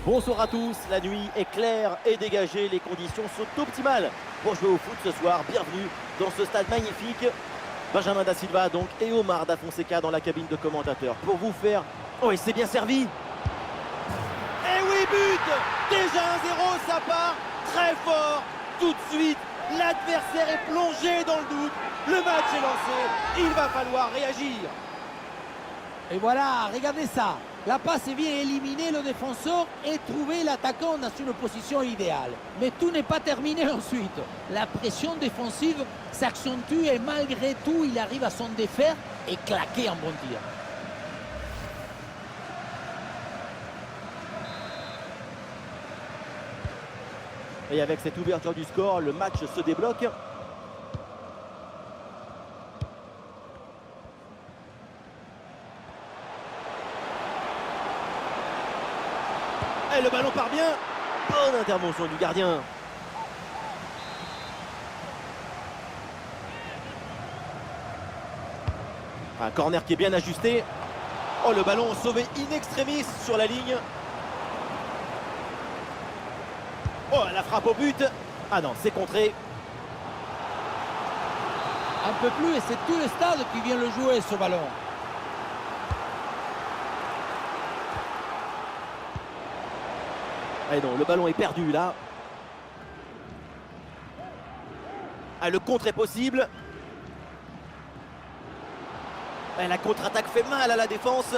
Bonsoir à tous, la nuit est claire et dégagée, les conditions sont optimales pour jouer au foot ce soir. Bienvenue dans ce stade magnifique. Benjamin Da Silva donc et Omar Da Fonseca dans la cabine de commentateurs pour vous faire... Oh, et c'est bien servi. Et oui, but. Déjà 1-0, ça part très fort. Tout de suite, l'adversaire est plongé dans le doute. Le match est lancé, il va falloir réagir. Et voilà, regardez ça. La passe vient éliminer le défenseur et trouver l'attaquant dans une position idéale. Mais tout n'est pas terminé ensuite. La pression défensive s'accentue et malgré tout, il arrive à s'en défaire et claquer un bon tir. Et avec cette ouverture du score, le match se débloque. Et le ballon part bien. Bonne intervention du gardien. Un corner qui est bien ajusté. Oh, le ballon sauvé in extremis sur la ligne. Oh, la frappe au but. Ah non, c'est contré. Un peu plus et c'est tout le stade qui vient le jouer ce ballon. Ah non, le ballon est perdu là. Ah, le contre est possible. Ah, la contre-attaque fait mal à la défense.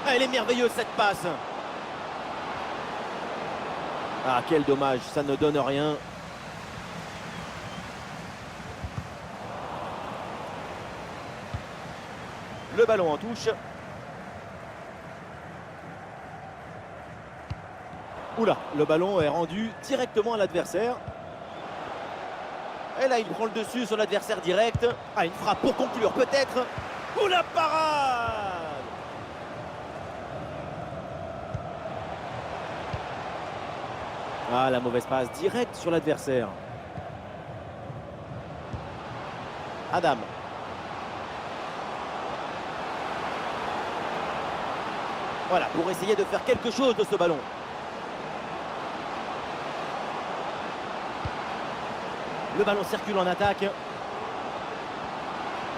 Ah, elle est merveilleuse cette passe. Ah, quel dommage, ça ne donne rien. Le ballon en touche. Oula, le ballon est rendu directement à l'adversaire. Et là, il prend le dessus sur l'adversaire direct. Ah, une frappe pour conclure, peut-être. Oula, parade! Ah, la mauvaise passe directe sur l'adversaire. Adam. Voilà, pour essayer de faire quelque chose de ce ballon. Le ballon circule en attaque.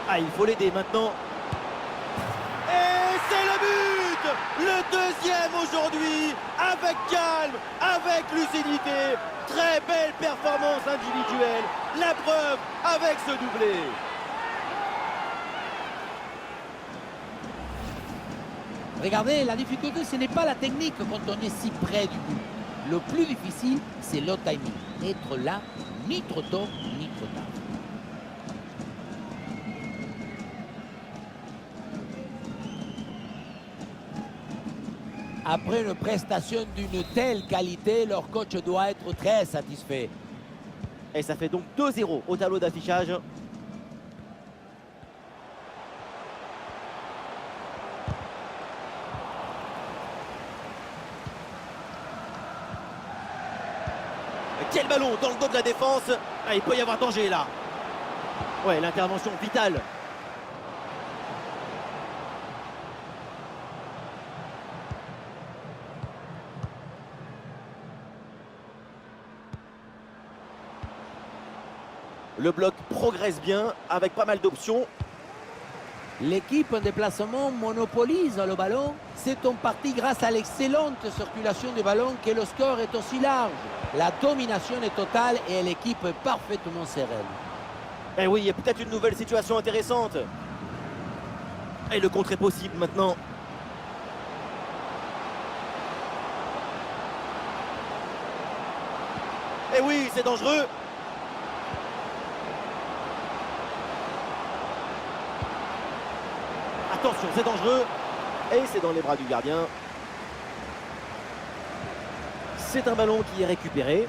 Ah, il faut l'aider maintenant. Et c'est le but! Le deuxième aujourd'hui, avec calme, avec lucidité. Très belle performance individuelle. La preuve avec ce doublé. Regardez, la difficulté, ce n'est pas la technique quand on est si près du but. Le plus difficile, c'est le timing. Être là, ni trop tôt, ni trop tard. Après une prestation d'une telle qualité, leur coach doit être très satisfait. Et ça fait donc 2-0 au tableau d'affichage. Quel ballon dans le dos de la défense. Ah, il peut y avoir danger là. Ouais, l'intervention vitale. Le bloc progresse bien avec pas mal d'options. L'équipe en déplacement monopolise le ballon. C'est en partie grâce à l'excellente circulation du ballon que le score est aussi large. La domination est totale et l'équipe est parfaitement sereine. Et oui, il y a peut-être une nouvelle situation intéressante. Et le contre est possible maintenant. Et oui, c'est dangereux. Attention, c'est dangereux. Et c'est dans les bras du gardien. C'est un ballon qui est récupéré.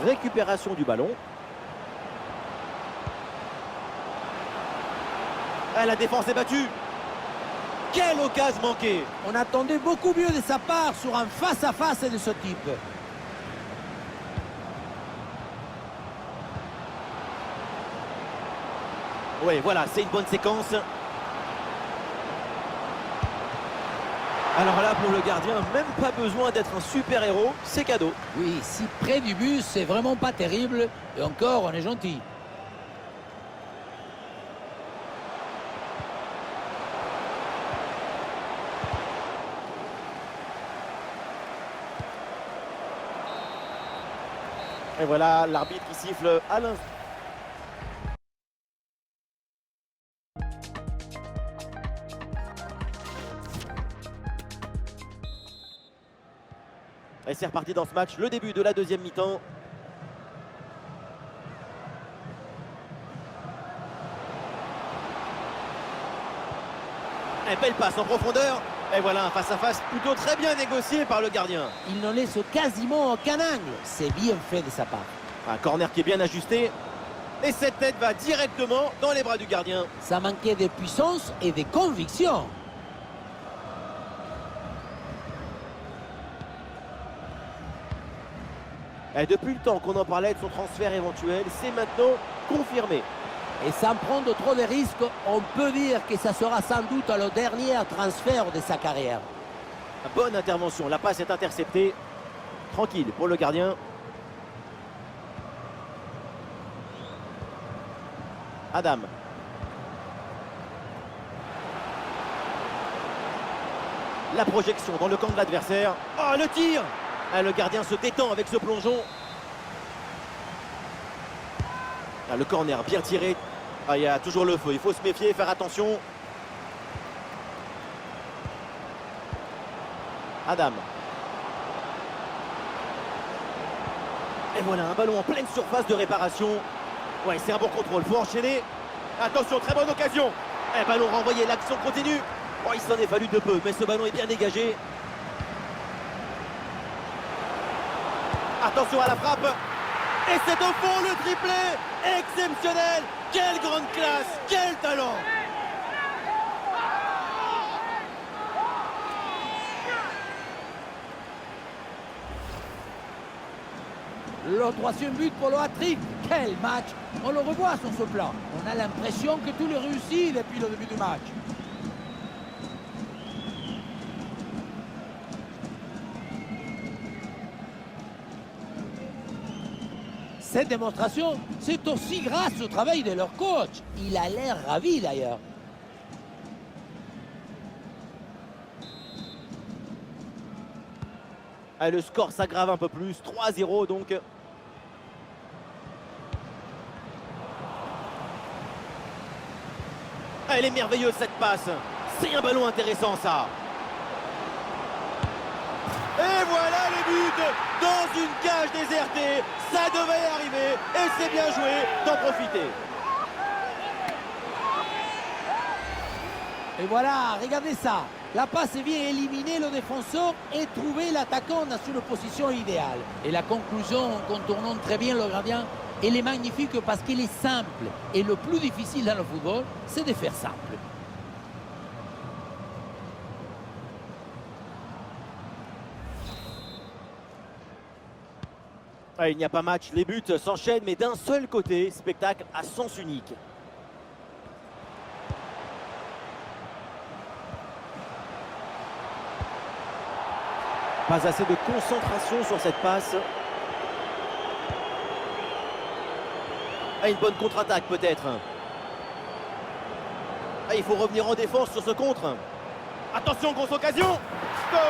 Récupération du ballon. Ah, la défense est battue. Quelle occasion manquée. On attendait beaucoup mieux de sa part sur un face-à-face de ce type. Oui, voilà, c'est une bonne séquence. Alors là, pour le gardien, même pas besoin d'être un super-héros, c'est cadeau. Oui, si près du but, c'est vraiment pas terrible. Et encore, on est gentil. Et voilà, l'arbitre qui siffle à l'instant. Et c'est reparti dans ce match, le début de la deuxième mi-temps. Et belle passe en profondeur. Et voilà un face-à-face plutôt très bien négocié par le gardien. Il ne laisse quasiment aucun angle. C'est bien fait de sa part. Un corner qui est bien ajusté. Et cette tête va directement dans les bras du gardien. Ça manquait de puissance et de conviction. Et depuis le temps qu'on en parlait de son transfert éventuel, c'est maintenant confirmé. Et sans prendre trop de risques, on peut dire que ça sera sans doute le dernier transfert de sa carrière. Bonne intervention, la passe est interceptée. Tranquille pour le gardien. Adam. La projection dans le camp de l'adversaire. Oh, le tir! Ah, le gardien se détend avec ce plongeon. Ah, le corner bien tiré. Ah, il y a toujours le feu, il faut se méfier, faire attention. Adam. Et voilà, un ballon en pleine surface de réparation. Ouais, c'est un bon contrôle, faut enchaîner. Attention, très bonne occasion. Et ballon renvoyé, l'action continue. Oh, il s'en est fallu de peu, mais ce ballon est bien dégagé. Attention à la frappe. Et c'est au fond le triplé. Exceptionnel. Quelle grande classe. Quel talent. Le troisième but pour le hat-trick. Quel match! On le revoit sur ce plan. On a l'impression que tout le réussit depuis le début du match. Cette démonstration, c'est aussi grâce au travail de leur coach. Il a l'air ravi d'ailleurs. Ah, le score s'aggrave un peu plus. 3-0 donc. Elle est merveilleuse cette passe. C'est un ballon intéressant ça. Et voilà le but dans une cage désertée. Ça devait arriver et c'est bien joué d'en profiter. Et voilà, regardez ça. La passe vient éliminer le défenseur et trouver l'attaquant dans une position idéale. Et la conclusion, en contournant très bien le gardien, elle est magnifique parce qu'elle est simple. Et le plus difficile dans le football, c'est de faire simple. Ah, il n'y a pas match, les buts s'enchaînent mais d'un seul côté, spectacle à sens unique. Pas assez de concentration sur cette passe. Ah, une bonne contre-attaque peut-être. Ah, il faut revenir en défense sur ce contre. Attention, grosse occasion. Goal!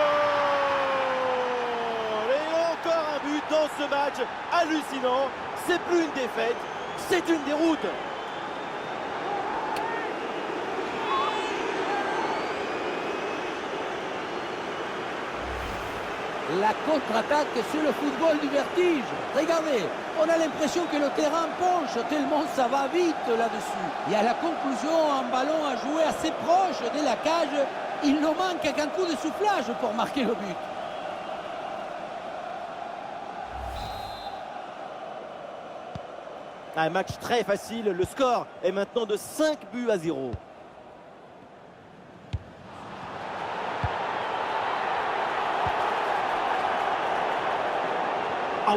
Et encore un but dans ce match hallucinant. C'est plus une défaite, c'est une déroute. La contre-attaque sur le football du vertige. Regardez, on a l'impression que le terrain penche tellement ça va vite là-dessus. Et à la conclusion, un ballon à jouer assez proche de la cage. Il ne manque qu'un coup de soufflage pour marquer le but. Un match très facile, le score est maintenant de 5-0.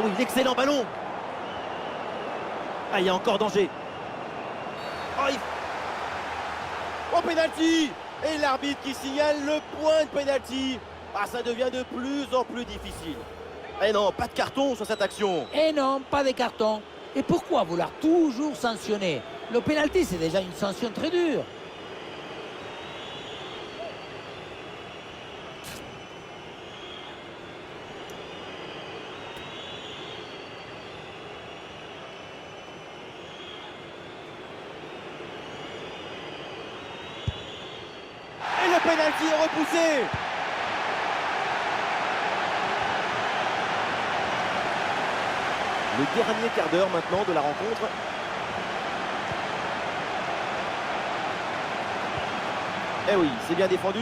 oui, l'excellent ballon. Ah, il y a encore danger. Oh, pénalty. Et l'arbitre qui signale le point de pénalty. Ah, ça devient de plus en plus difficile. Et non, pas de carton sur cette action. Et non, pas de carton. Et pourquoi vouloir toujours sanctionner? Le pénalty, c'est déjà une sanction très dure. Et le pénalty est repoussé. Le dernier quart d'heure maintenant de la rencontre. Eh oui, c'est bien défendu.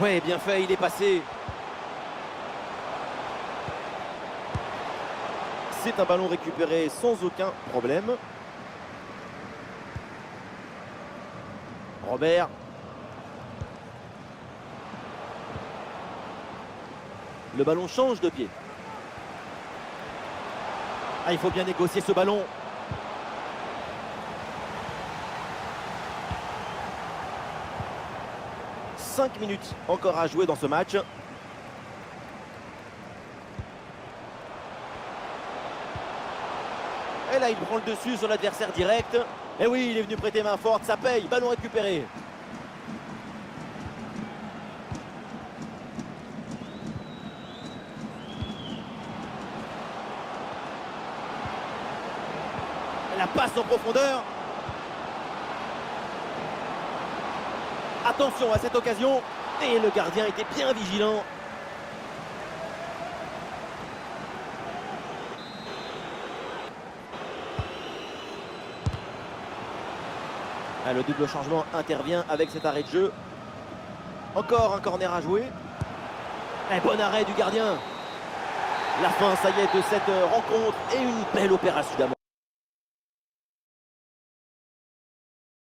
Ouais, bien fait, il est passé. C'est un ballon récupéré sans aucun problème. Robert. Le ballon change de pied. Ah, il faut bien négocier ce ballon. « 5 minutes encore à jouer dans ce match. Et là, il prend le dessus sur l'adversaire direct. Et oui, il est venu prêter main forte, ça paye. Ballon récupéré. La passe en profondeur. Attention à cette occasion. Et le gardien était bien vigilant. Ah, le double changement intervient avec cet arrêt de jeu. Encore un corner à jouer. Un bon arrêt du gardien. La fin, ça y est, de cette rencontre. Et une belle opération.